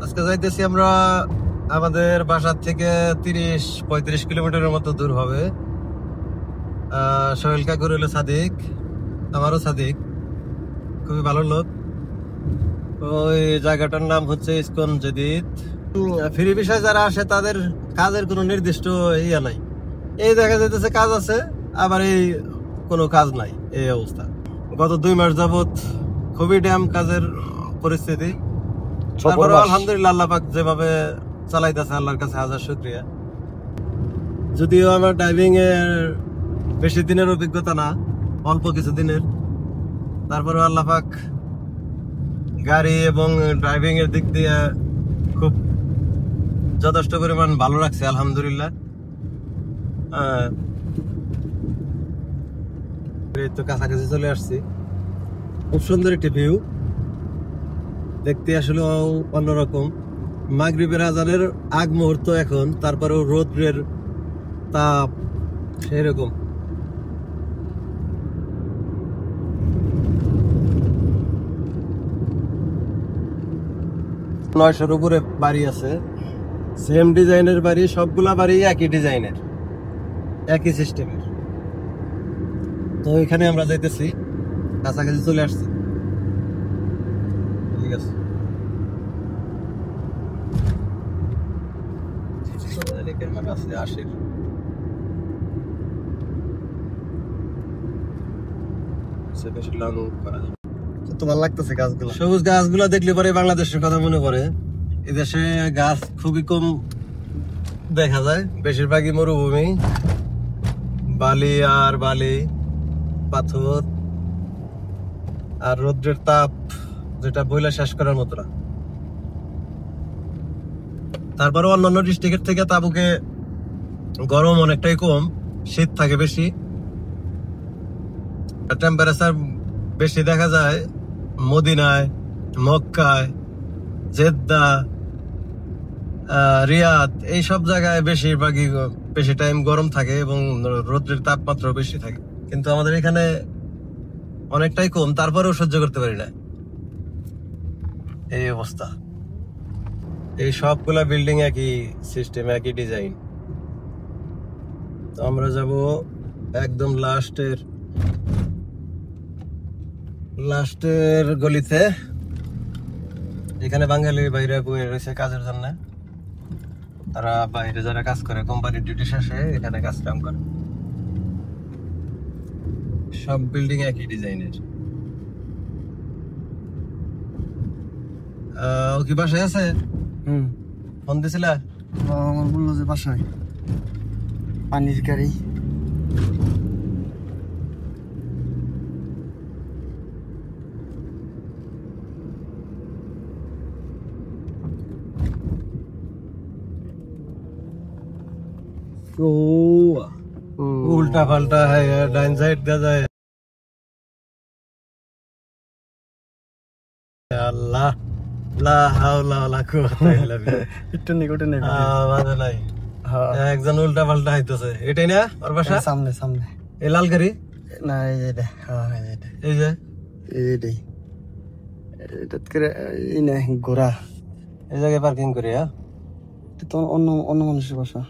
আজকে যাইতেছি আমরা আমাদের বাসার থেকে 30-35 কিলোমিটারের মতো দূর হবে। সোহেল কাকুর হলো সাদিক, আমারও সাদিক, খুবই ভালো লোক। ওই জায়গাটার নাম হচ্ছে ইসকন জেদিদ। ফ্রি ভিসায় যারা আসে তাদের কাজের কোনো নির্দিষ্ট ইয়া নাই। এই দেখা যাইতেছে কাজ আছে, আবার এই কোনো কাজ নাই, এই অবস্থা। গত 2 মাস যাবত খুবই ড্যাম কাজের পরিস্থিতি। তারপরে আলহামদুলিল্লাহ আল্লাহ পাক যেভাবে চালাইতেছে, আল্লাহর কাছে হাজার শুকরিয়া। যদিও আমার ড্রাইভিং এর বেশি দিনের অভিজ্ঞতা না, অল্প কিছু দিনের, তারপরে আল্লাহ পাক গাড়ি এবং ড্রাইভিং এর দিক দিয়ে খুব যথেষ্ট পরিমাণ ভালো রাখছে আলহামদুলিল্লাহ। এই তো কাছাকাছি চলে আসছি। খুব সুন্দর একটি ভিউ, দেখতে আসলে অন্যরকম। মাগরিবের আজানের আগ মুহূর্ত এখন, তারপরেও রোদ্রের তাপ সেরকম। নয়শোর উপরে বাড়ি আছে, সেম ডিজাইনের বাড়ি, সবগুলা বাড়ি একই ডিজাইনের, একই সিস্টেমের। তো এখানে আমরা যাইতেছি, কাছাকাছি চলে আসছি। ঠিক আছে, তোমার লাগতেছে গাছগুলো, সবুজ গাছগুলো দেখলে পরে বাংলাদেশের কথা মনে পড়ে। এদেশে গাছ খুবই কম দেখা যায়, বেশিরভাগই মরুভূমি, বালি আর বালি, পাথর আর রৌদ্রের তাপ, যেটা বইলা শেষ করার মতো না। তারপরে অন্যান্য ডিস্ট্রিক্টের থেকে তাবুকে গরম অনেকটাই কম, শীত থাকে বেশি, টেম্পারেচার বেশি দেখা যায় মদিনায়, মক্কায়, জেদ্দা, রিয়াদ, এই সব জায়গায় বেশিরভাগই বেশি টাইম গরম থাকে এবং রৌদ্রের তাপমাত্রা বেশি থাকে। কিন্তু আমাদের এখানে অনেকটাই কম, তারপরেও সহ্য করতে পারি না, এই অবস্থা। এই সবগুলা বিল্ডিং একই সিস্টেম, একই ডিজাইন। তো আমরা যাব একদম লাস্টের গলিতে। এখানে বাঙালি বাইরে বয়ে রয়েছে কাজের জন্য, তারা বাইরে যারা কাজ করে কোম্পানির ডিউটি শেষে এখানে কাজ কাম করে। সব বিল্ডিং একই ডিজাইনের। ও কি বাসায় আছে? ফোন দিছিল? আমার বললো যে বাসায় পানির গাড়ি। উল্টা পাল্টা है, डाइन साइड दे जाए। अल्लाह ला हावला वला कुव्वाता इल्ला बिल्लाह। একটু নিকটে নেই, বাধা নাই। একজন উল্টা পাল্টা হইতেছে। এটাই না ওর বাসা? সামনে সামনে এই লাল গাড়ি না, এই যে এটা, এই যে এইটাই, এটা করে এই না ঘোড়া, এই জায়গায় পার্কিং করি। হ্যাঁ, এটা তো অন্য মানুষের বাসা।